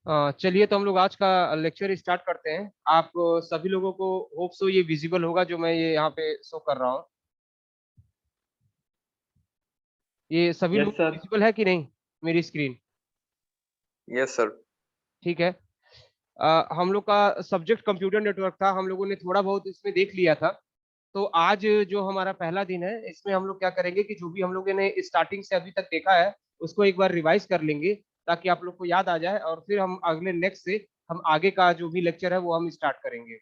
चलिए तो हम लोग आज का लेक्चर स्टार्ट करते हैं। आप सभी लोगों को होप सो ये विजिबल होगा जो मैं ये यहाँ पे शो कर रहा हूँ। ये सभी यस लोगों को सर। विजिबल है कि नहीं मेरी स्क्रीन? Yes sir. ठीक है। हम लोग का सब्जेक्ट कंप्यूटर नेटवर्क था, हम लोगों ने थोड़ा बहुत इसमें देख लिया था। तो आज जो हमारा पहला दिन है इसमें हम लोग क्या करेंगे कि जो भी हम लोगों ने स्टार्टिंग से अभी तक देखा है उसको एक बार रिवाइज कर लेंगे, ताकि आप लोग को याद आ जाए और फिर हम अगले नेक्स्ट से हम आगे का जो भी लेक्चर है वो हम स्टार्ट करेंगे।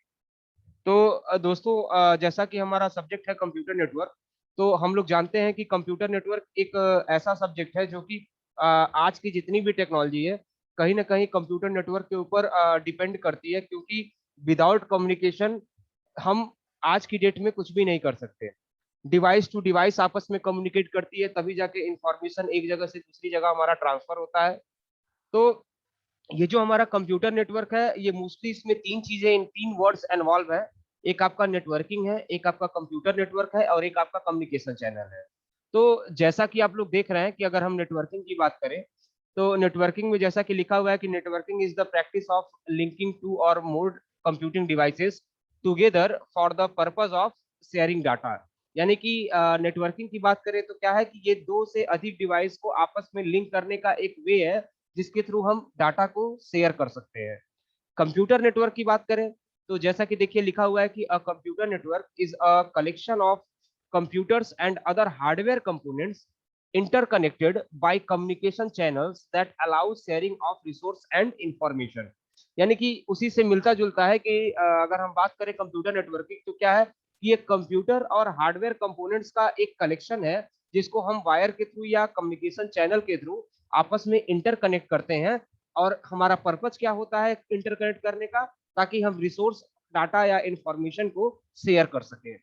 तो दोस्तों, जैसा कि हमारा सब्जेक्ट है कंप्यूटर नेटवर्क, तो हम लोग जानते हैं कि कंप्यूटर नेटवर्क एक ऐसा सब्जेक्ट है जो कि आज की जितनी भी टेक्नोलॉजी है कहीं ना कहीं कंप्यूटर नेटवर्क के ऊपर डिपेंड करती है, क्योंकि विदाउट कम्युनिकेशन हम आज की डेट में कुछ भी नहीं कर सकते। डिवाइस टू डिवाइस आपस में कम्युनिकेट करती है, तभी जाके इंफॉर्मेशन एक जगह से दूसरी जगह हमारा ट्रांसफर होता है। तो ये जो हमारा कंप्यूटर नेटवर्क है ये मोस्टली इसमें तीन चीजें, इन तीन वर्ड्स इन्वॉल्व है। एक आपका नेटवर्किंग है, एक आपका कंप्यूटर नेटवर्क है और एक आपका कम्युनिकेशन चैनल है। तो जैसा कि आप लोग देख रहे हैं कि अगर हम नेटवर्किंग की बात करें तो नेटवर्किंग में जैसा कि लिखा हुआ है कि networking is the practice of linking two or more computing devices together for the purpose of sharing data. यानी कि नेटवर्किंग की बात करें तो क्या है कि ये दो से अधिक डिवाइस को आपस में लिंक करने का एक वे है जिसके थ्रू हम डाटा को शेयर कर सकते हैं। कंप्यूटर नेटवर्क की बात करें तो जैसा कि देखिए लिखा हुआ है कि अ computer network is a collection of computers and other hardware components interconnected by communication channels that allow sharing of resource and information। यानी कि उसी से मिलता जुलता है कि अगर हम बात करें कंप्यूटर नेटवर्किंग तो क्या है कि एक कंप्यूटर और हार्डवेयर कंपोनेंट्स का एक कलेक्शन है जिसको हम वायर के थ्रू या कम्युनिकेशन चैनल के थ्रू आपस में इंटरकनेक्ट करते हैं। और हमारा पर्पज क्या होता है इंटरकनेक्ट करने का? ताकि हम रिसोर्स, डाटा या इंफॉर्मेशन को शेयर कर सकें।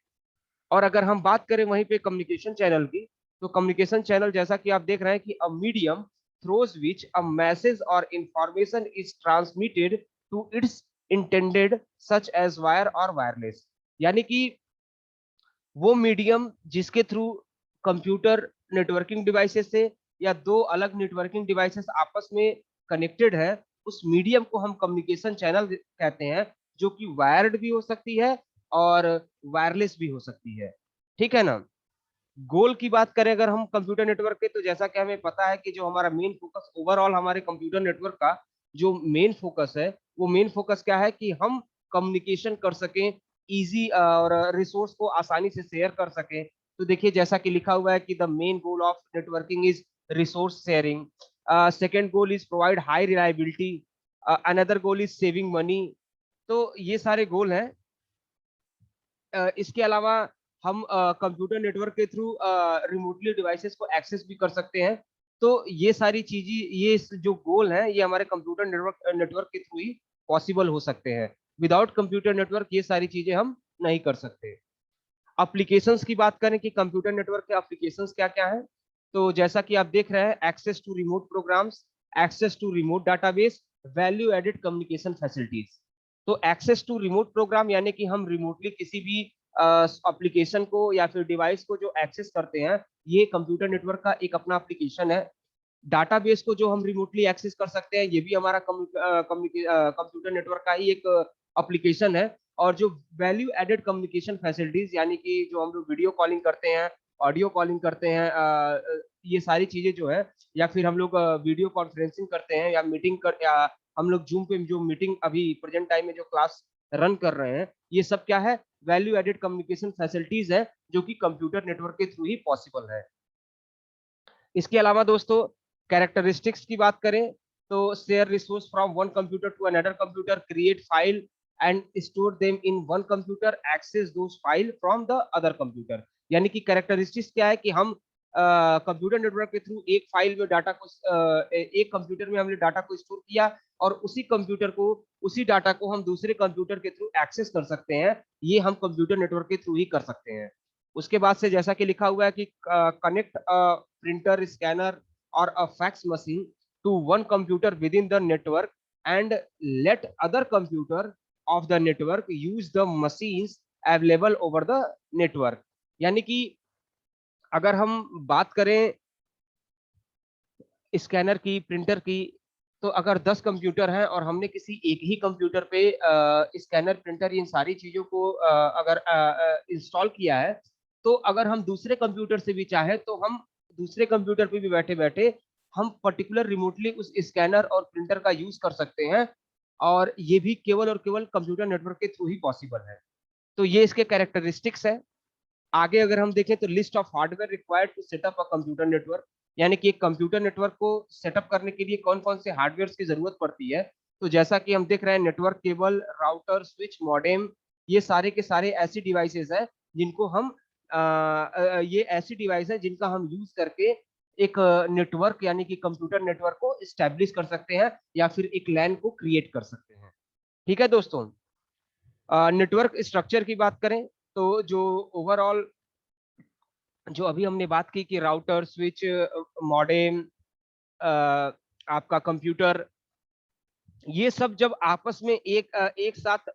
और अगर हम बात करें वहीं पे कम्युनिकेशन चैनल की, तो कम्युनिकेशन चैनल जैसा कि आप देख रहे हैं कि a medium through which a message or information is transmitted to its intended such as wire or wireless. यानी कि वो मीडियम जिसके थ्रू कंप्यूटर नेटवर्किंग डिवाइसेस से या दो अलग नेटवर्किंग डिवाइसेस आपस में कनेक्टेड है, उस मीडियम को हम कम्युनिकेशन चैनल कहते हैं, जो कि वायर्ड भी हो सकती है और वायरलेस भी हो सकती है। ठीक है ना? गोल की बात करें अगर हम कंप्यूटर नेटवर्क के, तो जैसा कि हमें पता है कि जो हमारा मेन फोकस ओवरऑल हमारे कंप्यूटर नेटवर्क का जो मेन फोकस है, वो मेन फोकस क्या है कि हम कम्युनिकेशन कर सकें इजी और रिसोर्स को आसानी से शेयर कर सकें। तो देखिए जैसा कि लिखा हुआ है कि the main goal of networking is resource sharing, second goal is provide high reliability, another goal is saving money. तो ये सारे गोल हैं। इसके अलावा हम कंप्यूटर नेटवर्क के थ्रू रिमोटली डिवाइसेस को एक्सेस भी कर सकते हैं। तो ये सारी चीजें, ये जो गोल हैं ये हमारे कंप्यूटर नेटवर्क नेटवर्क के थ्रू ही पॉसिबल हो सकते हैं। विदाउट कंप्यूटर नेटवर्क ये सारी चीजें हम नहीं कर सकते। एप्लीकेशंस की बात करें कि कंप्यूटर नेटवर्क के एप्लीकेशंस क्या क्या हैं, तो जैसा कि आप देख रहे हैं, access to remote programs, access to remote database, value added communication facilities. तो एक्सेस टू रिमोट प्रोग्राम यानी कि हम रिमोटली किसी भी एप्लीकेशन को या फिर डिवाइस को जो एक्सेस करते हैं, ये कंप्यूटर नेटवर्क का एक अपना एप्लीकेशन है। डाटाबेस को जो हम रिमोटली एक्सेस कर सकते हैं, ये भी हमारा कंप्यूटर नेटवर्क का ही एक एप्लीकेशन है। और जो वैल्यू एडेड कम्युनिकेशन फैसिलिटीज यानी कि जो हम लोग वीडियो कॉलिंग करते हैं, ऑडियो कॉलिंग करते हैं, ये सारी चीजें जो है, या फिर हम लोग वीडियो कॉन्फ्रेंसिंग करते हैं या मीटिंग कर, या हम लोग जूम पे जो मीटिंग अभी प्रेजेंट टाइम में जो क्लास रन कर रहे हैं, ये सब क्या है? वैल्यू एडेड कम्युनिकेशन फैसिलिटीज है जो कि कंप्यूटर नेटवर्क के थ्रू ही पॉसिबल है। इसके अलावा दोस्तों, कैरेक्टरिस्टिक्स की बात करें तो share resource from one computer to another computer, create file and store them in one computer, access those file from the other computer. यानी कि कैरेक्टरिस्टिक्स क्या है कि हम कंप्यूटर नेटवर्क के थ्रू एक फाइल में डाटा को एक कंप्यूटर में हमने डाटा को स्टोर किया और उसी कंप्यूटर को, उसी डाटा को हम दूसरे कंप्यूटर के थ्रू एक्सेस कर सकते हैं। ये हम कंप्यूटर नेटवर्क के थ्रू ही कर सकते हैं। उसके बाद से जैसा कि लिखा हुआ है कि कनेक्ट प्रिंटर, स्कैनर और a fax machine to one computer within the network and let other computer of the network use the machines available over the network. यानी कि अगर हम बात करें स्कैनर की, प्रिंटर की, तो अगर 10 कंप्यूटर हैं और हमने किसी एक ही कंप्यूटर पे स्कैनर, प्रिंटर, इन सारी चीजों को अगर इंस्टॉल किया है, तो अगर हम दूसरे कंप्यूटर से भी चाहे तो हम दूसरे कंप्यूटर पे भी बैठे बैठे हम पर्टिकुलर रिमोटली उस स्कैनर और प्रिंटर का यूज कर सकते हैं, और ये भी केवल और केवल कंप्यूटर नेटवर्क के थ्रू ही पॉसिबल है। तो ये इसके कैरेक्टरिस्टिक्स है। आगे अगर हम देखें तो list of hardware required to set up a computer network, यानी कि एक कंप्यूटर नेटवर्क को सेटअप करने के लिए कौन कौन से हार्डवेयर की जरूरत पड़ती है। तो जैसा कि हम देख रहे हैं, network cable, router, switch, modem, ये सारे के सारे ऐसी डिवाइसेस हैं जिनको हम ये ऐसी डिवाइस है जिनका हम यूज करके एक नेटवर्क यानी कि कंप्यूटर नेटवर्क को स्टैब्लिश कर सकते हैं या फिर एक लैन को क्रिएट कर सकते हैं। ठीक है दोस्तों। नेटवर्क स्ट्रक्चर की बात करें तो जो ओवरऑल जो अभी हमने बात की कि राउटर, स्विच, मॉडेम, आपका कंप्यूटर, ये सब जब आपस में एक साथ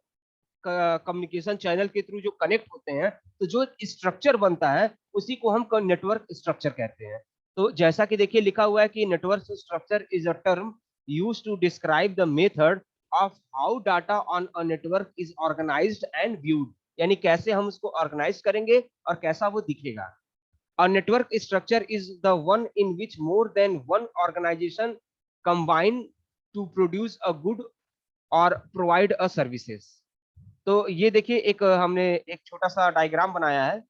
कम्युनिकेशन चैनल के थ्रू जो कनेक्ट होते हैं, तो जो स्ट्रक्चर बनता है उसी को हम नेटवर्क स्ट्रक्चर कहते हैं। तो जैसा कि देखिए लिखा हुआ है कि network structure is a term used to describe the method of how data on a network is organised and viewed, यानी कैसे हम उसको ऑर्गेनाइज करेंगे और कैसा वो दिखेगा। A network structure is the one in which more than one organization combine to produce a good or provide a services। तो ये देखिए एक हमने एक छोटा सा डायग्राम बनाया है,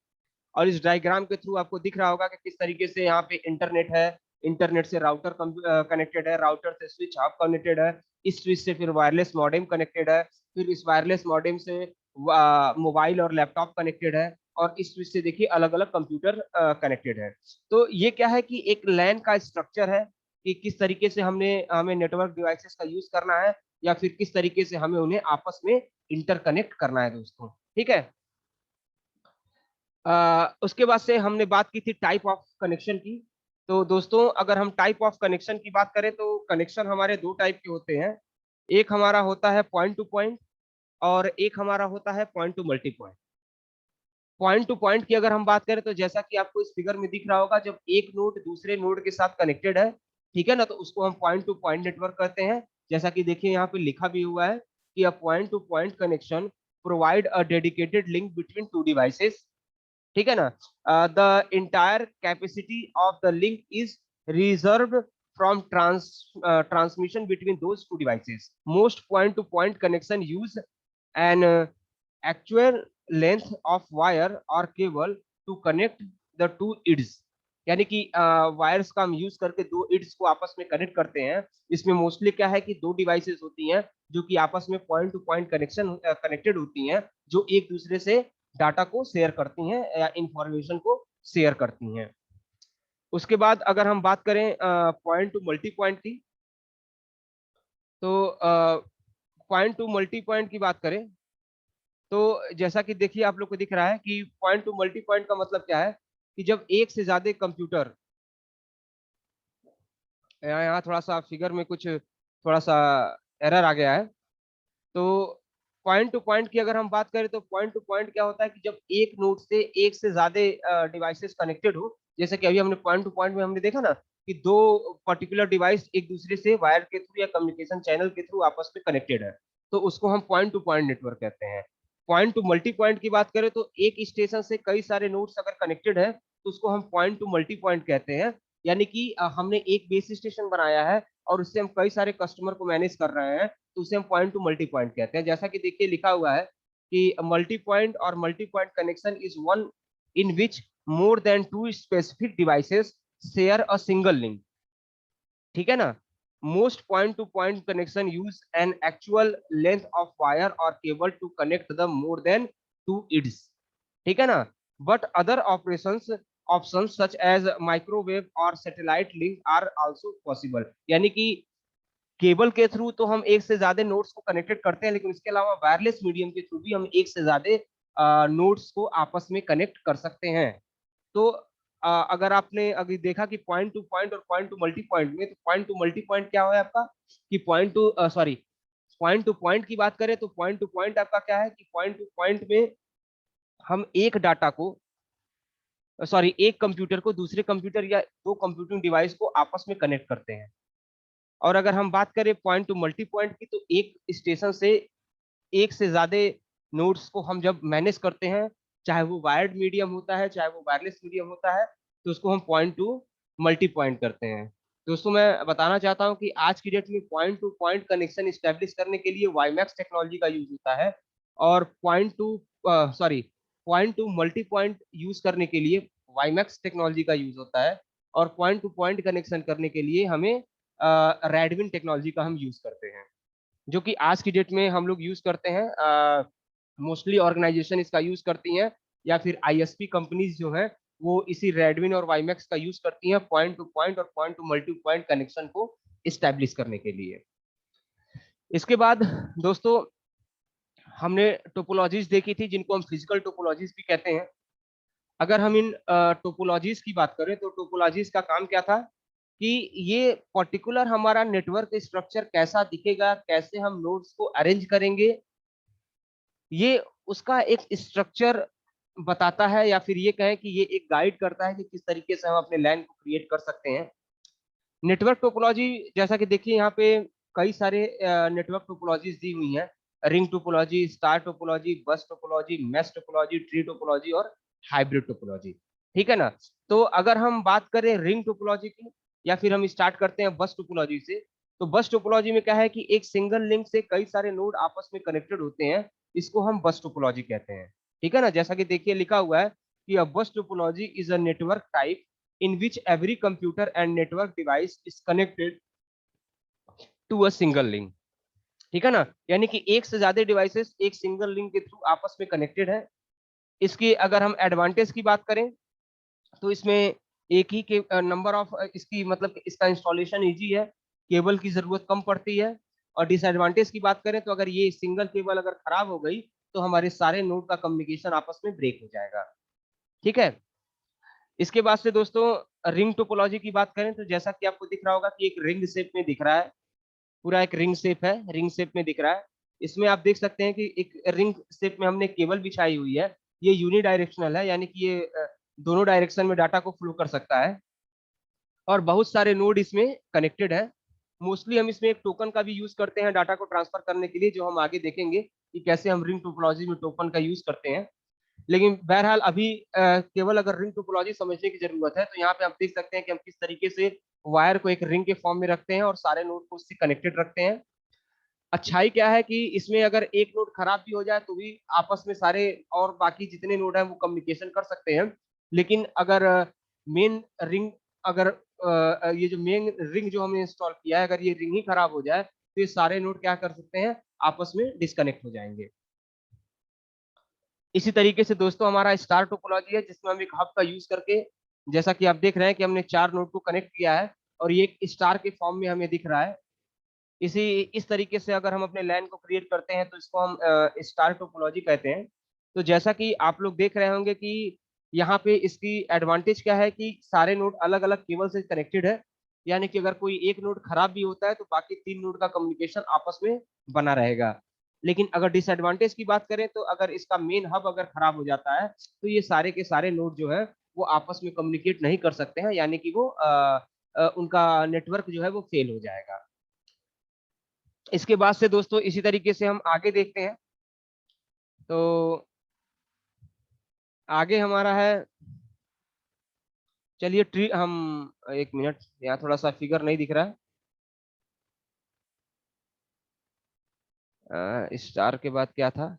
और इस डायग्राम के थ्रू आपको दिख रहा होगा कि किस तरीके से यहाँ पे इंटरनेट है, इंटरनेट से राउटर कनेक्टेड है, राउटर से स्विच हब कनेक्टेड है, इस स्विच से फिर वायरलेस मॉडेम कनेक्टेड है, फिर इस वायरलेस मॉडेम से मोबाइल और लैपटॉप कनेक्टेड है, और इस स्विच से देखिए अलग अलग कंप्यूटर कनेक्टेड है। तो ये क्या है कि एक लैन का स्ट्रक्चर है कि किस तरीके से हमें नेटवर्क डिवाइसेस का यूज करना है, या फिर किस तरीके से हमें उन्हें आपस में इंटरकनेक्ट करना है दोस्तों। ठीक है। उसके बाद से हमने बात की थी टाइप ऑफ कनेक्शन की। तो दोस्तों अगर हम टाइप ऑफ कनेक्शन की बात करें तो कनेक्शन हमारे दो टाइप के होते हैं। एक हमारा होता है पॉइंट टू पॉइंट, और एक हमारा होता है point two multi point. Point to point की अगर हम बात करें तो जैसा कि आपको इस फिगर में दिख रहा होगा, जब एक नोड दूसरे नोड के साथ कनेक्टेड है, ठीक है ना, तो उसको हम पॉइंट टू पॉइंट नेटवर्क कहते हैं। जैसा कि देखिए यहाँ पे लिखा भी हुआ है कि a point to point connection provide a dedicated link between two devices. ठीक है ना। The entire capacity of the link is reserve from transmission between those two devices. Most point to point connection use an actual length of wire or cable to connect the two ends, यानी कि wires का हम use करके दो it's को आपस में connect करते हैं। इसमें मोस्टली क्या है कि दो डिवाइसेस होती हैं जो कि आपस में point to point connection connected होती हैं, जो एक दूसरे से डाटा को शेयर करती हैं या इंफॉर्मेशन को शेयर करती हैं। उसके बाद अगर हम बात करें पॉइंट टू मल्टी पॉइंट की, तो पॉइंट टू मल्टी पॉइंट की बात करें तो जैसा कि देखिए आप लोग को दिख रहा है कि पॉइंट टू मल्टी पॉइंट का मतलब क्या है कि जब एक से ज्यादा कंप्यूटर, यहाँ थोड़ा सा फिगर में कुछ थोड़ा सा एरर आ गया है। तो पॉइंट टू पॉइंट की अगर हम बात करें तो पॉइंट टू पॉइंट क्या होता है कि जब एक नोड से एक से ज्यादा डिवाइसेस कनेक्टेड हो, जैसे कि अभी हमने पॉइंट टू पॉइंट में हमने देखा ना कि दो पर्टिकुलर डिवाइस एक दूसरे से वायर के थ्रू या कम्युनिकेशन चैनल के थ्रू आपस में कनेक्टेड है, तो उसको हम पॉइंट टू पॉइंट नेटवर्क कहते हैं। पॉइंट टू मल्टी पॉइंट की बात करें तो एक स्टेशन से कई सारे नोड्स अगर कनेक्टेड है तो उसको हम पॉइंट टू मल्टी पॉइंट कहते हैं। यानी कि हमने एक बेस स्टेशन बनाया है और उससे हम कई सारे कस्टमर को मैनेज कर रहे हैं, तो उसे हम पॉइंट टू मल्टी पॉइंट कहते हैं। जैसा कि देखिए लिखा हुआ है कि multi point or multi point connection is one in which more than two specific devices share a single link. ठीक है ना। Most point to point connection use an actual length of wire or cable to connect the more than two ends. ठीक है ना। But other operations options such as microwave or satellite link are also possible, यानी कि cable के through तो हम एक से ज्यादा नोड्स को कनेक्टेड करते हैं, लेकिन इसके अलावा वायरलेस मीडियम के थ्रू भी हम एक से ज्यादा नोड्स को आपस में कनेक्ट कर सकते हैं। तो अगर आपने अभी देखा कि पॉइंट टू पॉइंट और पॉइंट टू मल्टी पॉइंट में, तो पॉइंट टू मल्टी पॉइंट क्या है आपका कि पॉइंट टू पॉइंट की बात करें तो पॉइंट टू पॉइंट आपका क्या है कि पॉइंट टू पॉइंट में हम एक डाटा को एक कंप्यूटर को दूसरे कंप्यूटर या दो कंप्यूटिंग डिवाइस को आपस में कनेक्ट करते हैं। और अगर हम बात करें पॉइंट टू मल्टी पॉइंट की, तो एक स्टेशन से एक से ज्यादा नोड्स को हम जब मैनेज करते हैं, चाहे वो वायर्ड मीडियम होता है चाहे वो वायरलेस मीडियम होता है, तो उसको हम पॉइंट टू मल्टी पॉइंट करते हैं। दोस्तों मैं बताना चाहता हूं कि आज की डेट में point to point connection establish करने के लिए वाईमैक्स टेक्नोलॉजी का यूज होता है, और point two multi point use करने के लिए वाईमैक्स टेक्नोलॉजी का यूज होता है, और पॉइंट टू पॉइंट कनेक्शन करने के लिए हमें रेडविन टेक्नोलॉजी का हम यूज करते हैं, जो कि आज की डेट में हम लोग यूज करते हैं। मोस्टली ऑर्गेनाइजेशन इसका यूज करती हैं, या फिर आईएसपी कंपनीज जो है वो इसी रेडविन और वाईमैक्स का यूज करती हैं पॉइंट टू पॉइंट और point two multi point connection को इस्टेब्लिश करने के लिए। इसके बाद दोस्तों हमने टोपोलॉजीज देखी थी, जिनको हम फिजिकल टोपोलॉजीज भी कहते हैं। अगर हम इन टोपोलॉजीज की बात करें, तो टोपोलॉजीज का काम क्या था कि ये पर्टिकुलर हमारा नेटवर्क स्ट्रक्चर कैसा दिखेगा, कैसे हम नोड्स को अरेंज करेंगे, ये उसका एक स्ट्रक्चर बताता है, या फिर ये कहें कि ये एक गाइड करता है कि किस तरीके से हम अपने लैन को क्रिएट कर सकते हैं। नेटवर्क टोपोलॉजी, जैसा कि देखिए यहाँ पे कई सारे नेटवर्क टोपोलॉजीज दी हुई हैं। रिंग टोपोलॉजी, स्टार टोपोलॉजी, बस topology, mesh topology, tree topology और हाइब्रिड टोपोलॉजी। ठीक है ना। तो अगर हम बात करें रिंग टोपोलॉजी की, या फिर हम स्टार्ट करते हैं बस टोपोलॉजी से, तो बस टोपोलॉजी में क्या है कि एक सिंगल लिंक से कई सारे नोड आपस में कनेक्टेड होते हैं, इसको हम बस टोपोलॉजी कहते हैं। ठीक है ना। जैसा कि देखिए लिखा हुआ है कि a bus topology is a network type in which every computer and network device is connected to a single link। ठीक है ना। यानी कि एक से ज्यादा डिवाइसेस एक सिंगल लिंक के थ्रू आपस में कनेक्टेड है। इसकी अगर हम एडवांटेज की बात करें, तो इसमें एक ही के नंबर ऑफ इसकी मतलब इसका इंस्टॉलेशन इजी है, केबल की जरूरत कम पड़ती है। और डिसएडवांटेज की बात करें, तो अगर ये सिंगल केबल अगर खराब हो गई, तो हमारे सारे नोड का कम्युनिकेशन आपस में ब्रेक हो जाएगा। ठीक है। इसके बाद से दोस्तों रिंग टोपोलॉजी की बात करें, तो जैसा कि आपको दिख रहा होगा कि एक रिंग शेप में दिख रहा है, पूरा एक रिंग शेप है, रिंग शेप में दिख रहा है। इसमें आप देख सकते हैं कि एक रिंग शेप में हमने केबल बिछाई हुई है। ये यूनी डायरेक्शनल है, यानी कि ये दोनों डायरेक्शन में डाटा को फ्लो कर सकता है, और बहुत सारे नोड इसमें कनेक्टेड है। मोस्टली हम इसमें एक टोकन का भी यूज करते हैं डाटा को ट्रांसफर करने के लिए, जो हम आगे देखेंगे कि कैसे हम रिंग टोपोलॉजी में टोकन का यूज करते हैं। लेकिन बहरहाल अभी केवल अगर रिंग टोपोलॉजी समझने की जरूरत है, तो यहाँ पे आप देख सकते हैं कि हम किस तरीके से वायर को एक रिंग के फॉर्म में रखते हैं और सारे नोड को उससे कनेक्टेड रखते हैं। अच्छाई क्या है कि इसमें अगर एक नोड खराब भी हो जाए, तो भी आपस में सारे और बाकी जितने नोड हैं वो कम्युनिकेशन कर सकते हैं। लेकिन अगर मेन रिंग अगर ये जो मेन रिंग जो हमने इंस्टॉल किया है, अगर ये रिंग ही खराब हो जाए, तो ये सारे नोड क्या कर सकते हैं, आपस में डिस्कनेक्ट हो जाएंगे। इसी तरीके से दोस्तों हमारा स्टार टोपोलॉजी है, जिसमें हम एक हब का यूज करके, जैसा कि आप देख रहे हैं कि हमने 4 नोड को कनेक्ट किया है, और ये एक स्टार के फॉर्म में हमें दिख रहा है। इस तरीके से अगर हम अपने लैन को क्रिएट करते हैं, तो इसको हम स्टार टोपोलॉजी कहते हैं। तो जैसा कि आप लोग देख रहे होंगे कि यहाँ पे इसकी एडवांटेज क्या है कि सारे नोड अलग अलग केबल से कनेक्टेड है, यानी कि अगर कोई एक नोड खराब भी होता है, तो बाकी 3 नोड का कम्युनिकेशन आपस में बना रहेगा। लेकिन अगर डिसएडवांटेज की बात करें, तो अगर इसका मेन हब अगर खराब हो जाता है, तो ये सारे के सारे नोड जो है वो आपस में कम्युनिकेट नहीं कर सकते हैं, यानी कि वो उनका नेटवर्क जो है वो फेल हो जाएगा। इसके बाद से दोस्तों इसी तरीके से हम आगे देखते हैं। तो आगे हमारा है, चलिए ट्री हम, एक मिनट, यहाँ थोड़ा सा फिगर नहीं दिख रहा है। स्टार के बाद क्या था।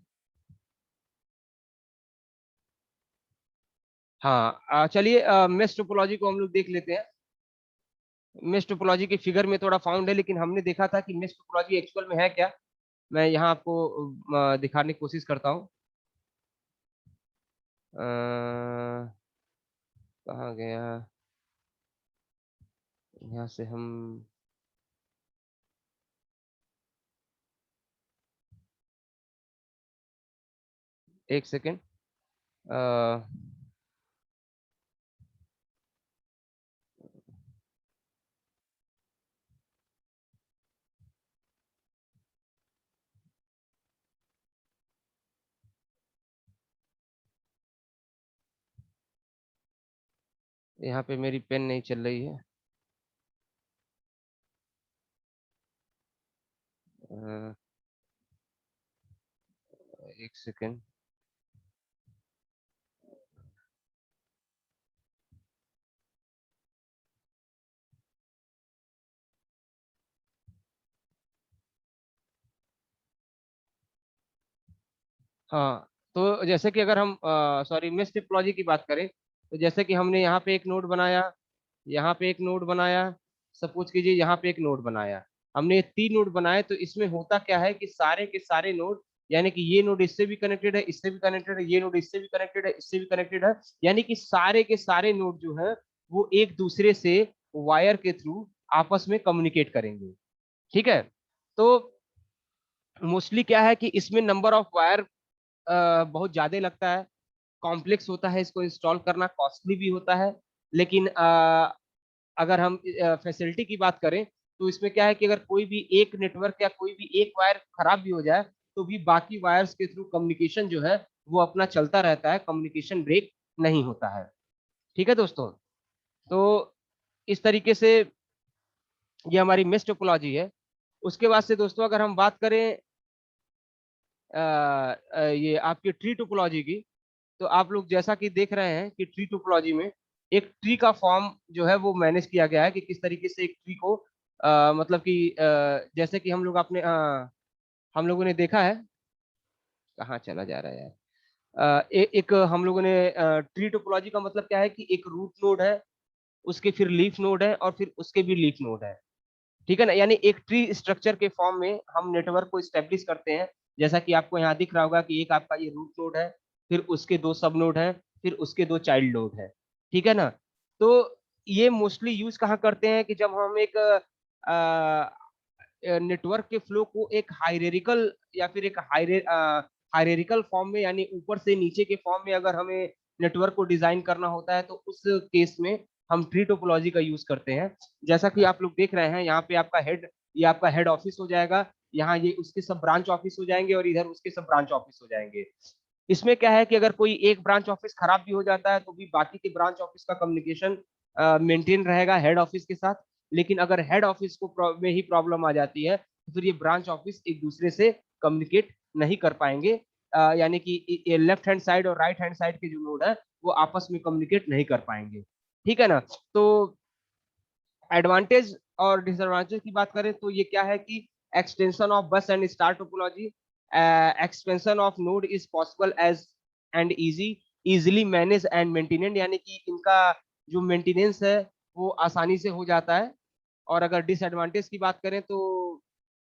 हाँ, चलिए मेश टोपोलॉजी को हम लोग देख लेते हैं। मेश टोपोलॉजी की फिगर में थोड़ा फाउंड है, लेकिन हमने देखा था कि मेश टोपोलॉजी एक्चुअल में है क्या। मैं यहाँ आपको दिखाने की कोशिश करता हूँ। कहाँ गया, यहाँ से हम, एक सेकेंड। यहाँ पे मेरी पेन नहीं चल रही है। एक सेकेंड। हाँ, तो जैसे कि अगर हम सॉरी मेश टोपोलॉजी की बात करें, तो जैसे कि हमने यहाँ पे एक नोड बनाया, यहाँ पे एक नोड बनाया, सपोज कीजिए यहाँ पे एक नोड बनाया, हमने 3 नोड बनाए। तो इसमें होता क्या है कि सारे के सारे नोड, यानी कि ये नोड इससे भी कनेक्टेड है, इससे भी कनेक्टेड है, ये नोड इससे भी कनेक्टेड है, इससे भी कनेक्टेड है, यानी कि सारे के सारे नोड जो है वो एक दूसरे से वायर के थ्रू आपस में कम्युनिकेट करेंगे। ठीक है। तो मोस्टली क्या है कि इसमें नंबर ऑफ वायर बहुत ज्यादा लगता है, कॉम्प्लेक्स होता है, इसको इंस्टॉल करना कॉस्टली भी होता है। लेकिन अगर हम फैसिलिटी की बात करें, तो इसमें क्या है कि अगर कोई भी एक नेटवर्क या कोई भी एक वायर खराब भी हो जाए, तो भी बाकी वायर्स के थ्रू कम्युनिकेशन जो है वो अपना चलता रहता है, कम्युनिकेशन ब्रेक नहीं होता है। ठीक है दोस्तों। तो इस तरीके से ये हमारी मेश टोपोलॉजी है। उसके बाद से दोस्तों अगर हम बात करें ये आपकी ट्री टोपोलॉजी की, तो आप लोग जैसा कि देख रहे हैं कि ट्री टोपोलॉजी में एक ट्री का फॉर्म जो है वो मैनेज किया गया है कि किस तरीके से एक ट्री को मतलब कि जैसे कि हम लोग अपने हम लोगों ने देखा है, कहाँ चला जा रहा है यार। एक हम लोगों ने ट्री टोपोलॉजी का मतलब क्या है कि एक रूट नोड है, उसके फिर लीफ नोड है, और फिर उसके भी लीफ नोड है। ठीक है ना, यानी एक ट्री स्ट्रक्चर के फॉर्म में हम नेटवर्क को स्टेब्लिश करते हैं। जैसा कि आपको यहाँ दिख रहा होगा कि एक आपका ये रूट नोड है, फिर उसके 2 सब नोड हैं, फिर उसके 2 चाइल्ड नोड है। ठीक है ना। तो ये मोस्टली यूज कहाँ करते हैं कि जब हम एक नेटवर्क के फ्लो को एक हायरेरिकल या फिर एक हायरेरिकल फॉर्म में, यानी ऊपर से नीचे के फॉर्म में अगर हमें नेटवर्क को डिजाइन करना होता है, तो उस केस में हम ट्री टोपोलॉजी का यूज करते हैं। जैसा कि आप लोग देख रहे हैं यहाँ पे आपका हेड, ये आपका हेड ऑफिस हो जाएगा, यहाँ ये उसके सब ब्रांच ऑफिस हो जाएंगे, और इधर उसके सब ब्रांच ऑफिस हो जाएंगे। इसमें क्या है कि अगर कोई एक ब्रांच ऑफिस खराब भी हो जाता है, तो भी बाकी के ब्रांच ऑफिस का कम्युनिकेशन मेंटेन रहेगा हेड ऑफिस के साथ। लेकिन अगर हेड ऑफिस को में ही प्रॉब्लम आ जाती है, तो फिर ये ब्रांच ऑफिस एक दूसरे से कम्युनिकेट नहीं कर पाएंगे, यानी कि लेफ्ट हैंड साइड और राइट हैंड साइड के जो नोड है वो आपस में कम्युनिकेट नहीं कर पाएंगे। ठीक है ना। तो एडवांटेज और डिसएडवांटेज की बात करें, तो ये क्या है कि extension of bus and star topology, expansion of node is possible as and easily manage and maintenance, यानी कि इनका जो मेंटेनेंस है वो आसानी से हो जाता है। और अगर डिसएडवांटेज की बात करें तो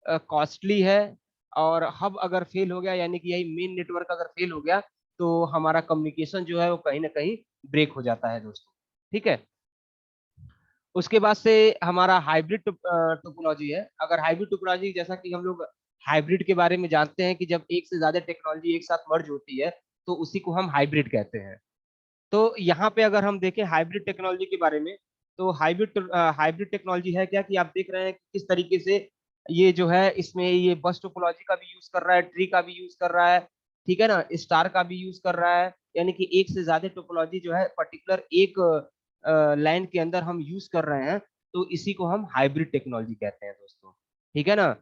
कॉस्टली है, और हब अगर फेल हो गया, यानी कि यही मेन नेटवर्क अगर फेल हो गया, तो हमारा कम्युनिकेशन जो है वो कहीं ना कहीं ब्रेक हो जाता है दोस्तों। ठीक है। उसके बाद से हमारा हाइब्रिड टोपोलॉजी है। अगर हाइब्रिड टोपोलॉजी, जैसा कि हम लोग हाइब्रिड के बारे में जानते हैं कि जब एक से ज्यादा टेक्नोलॉजी एक साथ मर्ज होती है, तो उसी को हम हाइब्रिड कहते हैं। तो यहाँ पे अगर हम देखें हाइब्रिड टेक्नोलॉजी के बारे में, तो हाइब्रिड टेक्नोलॉजी है क्या कि आप देख रहे हैं कि किस तरीके से ये जो है इसमें ये बस टोपोलॉजी का भी यूज कर रहा है, ट्री का भी यूज कर रहा है, ठीक है ना, स्टार का भी यूज कर रहा है, यानी कि एक से ज्यादा टोपोलॉजी जो है पर्टिकुलर एक लाइन के अंदर हम यूज कर रहे हैं। तो इसी को हम हाइब्रिड टेक्नोलॉजी कहते हैं दोस्तों। ठीक है ना।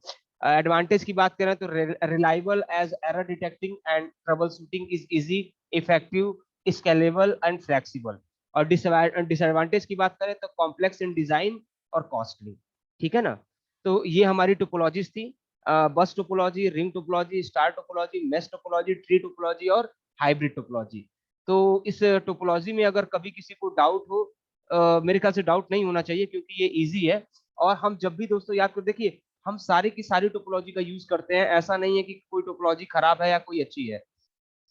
एडवांटेज की बात करें तो reliable as error detecting and troubleshooting is easy, effective, scalable and flexible. और डिसएडवांटेज की बात करें तो कॉम्प्लेक्स इन डिजाइन और कॉस्टली। ठीक है ना। तो ये हमारी टोपोलॉजीज थी, bus topology, ring topology, star topology, mesh topology, tree topology और हाइब्रिड टोपोलॉजी। तो इस टोपोलॉजी में अगर कभी किसी को डाउट हो, मेरे ख्याल से डाउट नहीं होना चाहिए, क्योंकि ये इजी है। और हम जब भी दोस्तों याद कर देखिए, हम सारी की सारी टोपोलॉजी का यूज करते हैं, ऐसा नहीं है कि कोई टोपोलॉजी खराब है या कोई अच्छी है।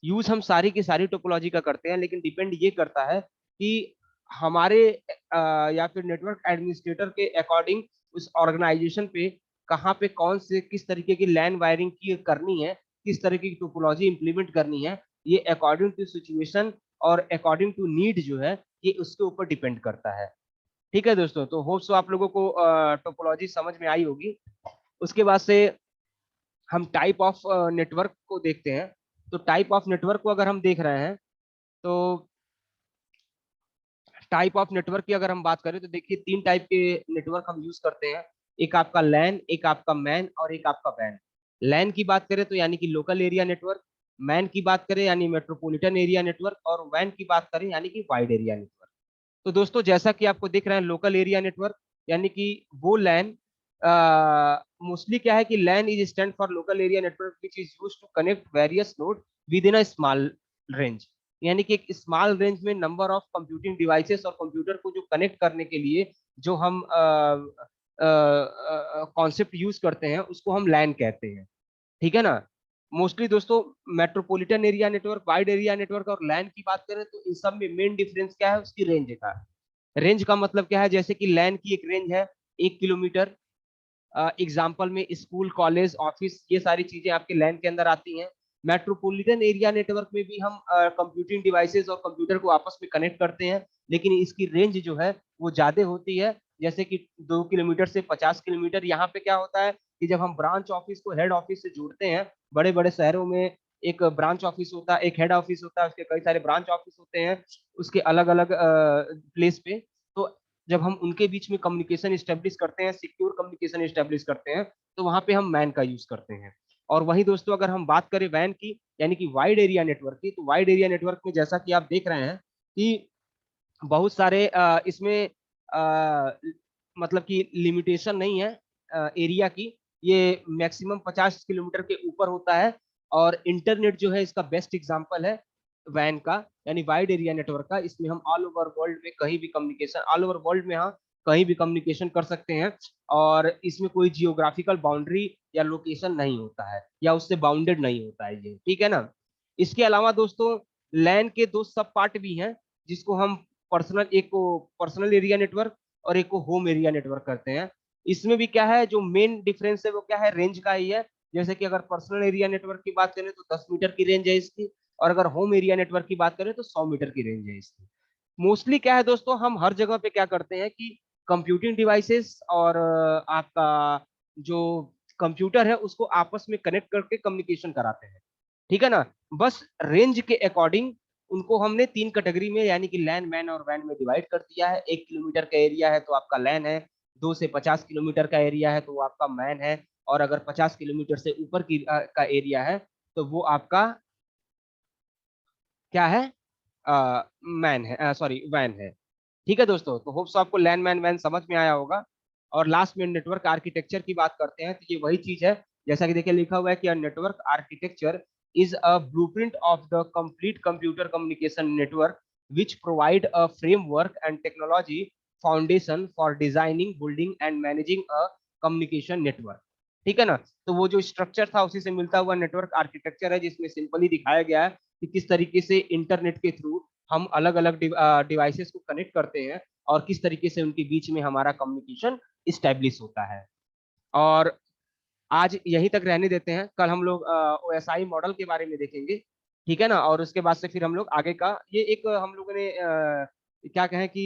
यूज हम सारी की सारी टोपोलॉजी का करते हैं, लेकिन डिपेंड ये करता है कि हमारे या फिर नेटवर्क एडमिनिस्ट्रेटर के अकॉर्डिंग उस ऑर्गेनाइजेशन पे कहाँ पे कौन से किस तरीके की लैन वायरिंग की करनी है, किस तरीके की टोपोलॉजी इंप्लीमेंट करनी है, ये अकॉर्डिंग टू सिचुएशन और अकॉर्डिंग टू नीड जो है, ये उसके ऊपर डिपेंड करता है। ठीक है दोस्तों, तो होप सो आप लोगों को टोपोलॉजी समझ में आई होगी। उसके बाद से हम टाइप ऑफ नेटवर्क को देखते हैं। तो टाइप ऑफ नेटवर्क को अगर हम देख रहे हैं, तो टाइप ऑफ नेटवर्क की अगर हम बात करें तो देखिए 3 टाइप के नेटवर्क हम यूज करते हैं। एक आपका लैन, एक आपका मैन और एक आपका वैन। लैन की बात करें तो यानी कि लोकल एरिया नेटवर्क, मैन की बात करें यानी मेट्रोपॉलिटन एरिया नेटवर्क, और वैन की बात करें यानी कि वाइड एरिया नेटवर्क। तो दोस्तों जैसा कि आपको दिख रहा है लोकल एरिया नेटवर्क यानी कि वो लैन, मोस्टली क्या है कि LAN is stand for local area network which is use to connect various node within a small range. यानी कि एक स्मॉल रेंज में number of computing devices or computer को जो कनेक्ट करने के लिए जो हम कॉन्सेप्ट यूज करते हैं उसको हम लैन कहते हैं। ठीक है ना। मोस्टली दोस्तों metropolitan area network, wide area network और लैन की बात करें तो इन सब में मेन डिफरेंस क्या है, उसकी रेंज का। रेंज का मतलब क्या है, जैसे कि लैन की एक रेंज है 1 किलोमीटर। एग्जाम्पल में स्कूल, कॉलेज, ऑफिस, ये सारी चीजें आपके लैन के अंदर आती हैं। मेट्रोपॉलिटन एरिया नेटवर्क में भी हम कंप्यूटिंग डिवाइसेस और कंप्यूटर को आपस में कनेक्ट करते हैं, लेकिन इसकी रेंज जो है वो ज्यादा होती है, जैसे कि 2 किलोमीटर से 50 किलोमीटर। यहाँ पे क्या होता है कि जब हम ब्रांच ऑफिस को हेड ऑफिस से जोड़ते हैं, बड़े बड़े शहरों में एक ब्रांच ऑफिस होता है, एक हेड ऑफिस होता है, उसके कई सारे ब्रांच ऑफिस होते हैं उसके अलग अलग प्लेस पे। तो जब हम उनके बीच में कम्युनिकेशन स्टेब्लिश करते हैं, सिक्योर कम्युनिकेशन स्टेब्लिश करते हैं, तो वहां पे हम मैन का यूज करते हैं। और वही दोस्तों अगर हम बात करें वैन की यानी कि वाइड एरिया नेटवर्क की, तो वाइड एरिया नेटवर्क में जैसा कि आप देख रहे हैं कि बहुत सारे इसमें मतलब कि लिमिटेशन नहीं है एरिया की। ये मैक्सिमम 50 किलोमीटर के ऊपर होता है। और इंटरनेट जो है इसका बेस्ट एग्जांपल है वैन का यानी वाइड एरिया नेटवर्क का। इसमें हम ऑल ओवर वर्ल्ड में कहीं भी कम्युनिकेशन, ऑल ओवर वर्ल्ड में हाँ कहीं भी कम्युनिकेशन कर सकते हैं। और इसमें कोई जियोग्राफिकल बाउंड्री या लोकेशन नहीं होता है, या उससे बाउंडेड नहीं होता है ये। ठीक है ना। इसके अलावा दोस्तों लैन के दो सब पार्ट भी हैं, जिसको हम पर्सनल, एक को पर्सनल एरिया नेटवर्क और एक को होम एरिया नेटवर्क करते हैं। इसमें भी क्या है, जो मेन डिफरेंस है वो क्या है, रेंज का ही है। जैसे कि अगर पर्सनल एरिया नेटवर्क की बात करें तो 10 मीटर की रेंज है इसकी, और अगर होम एरिया नेटवर्क की बात करें तो 100 मीटर की रेंज है इसकी। मोस्टली क्या है दोस्तों, हम हर जगह पे क्या करते हैं कि कंप्यूटिंग डिवाइसेस और आपका जो कंप्यूटर है उसको आपस में कनेक्ट करके कम्युनिकेशन कराते हैं। ठीक है ना। बस रेंज के अकॉर्डिंग उनको हमने 3 कैटेगरी में यानी कि लैन, मैन और वैन में डिवाइड कर दिया है। 1 किलोमीटर का एरिया है तो आपका लैन है, 2 से 50 किलोमीटर का एरिया है तो वो आपका मैन है, और अगर 50 किलोमीटर से ऊपर की का एरिया है तो वो आपका क्या है, मैन है, सॉरी वैन है। ठीक है दोस्तों, तो होप्स आपको लैन, मैन, वैन समझ में आया होगा। और लास्ट में नेटवर्क आर्किटेक्चर की बात करते हैं तो ये वही चीज है, जैसा कि देखिए लिखा हुआ है कि network architecture is a blueprint of the complete computer communication network which provide a framework and technology foundation for designing, building and managing a communication network। ठीक है ना। तो वो जो स्ट्रक्चर था उसी से मिलता हुआ नेटवर्क आर्किटेक्चर है, जिसमें सिंपली दिखाया गया है कि किस तरीके से इंटरनेट के थ्रू हम अलग अलग डिवाइसेस को कनेक्ट करते हैं और किस तरीके से उनके बीच में हमारा कम्युनिकेशन इस्टेब्लिश होता है। और आज यहीं तक रहने देते हैं, कल हम लोग ओएसआई मॉडल के बारे में देखेंगे। ठीक है ना। और उसके बाद से फिर हम लोग आगे का ये एक हम लोगों ने क्या कहें कि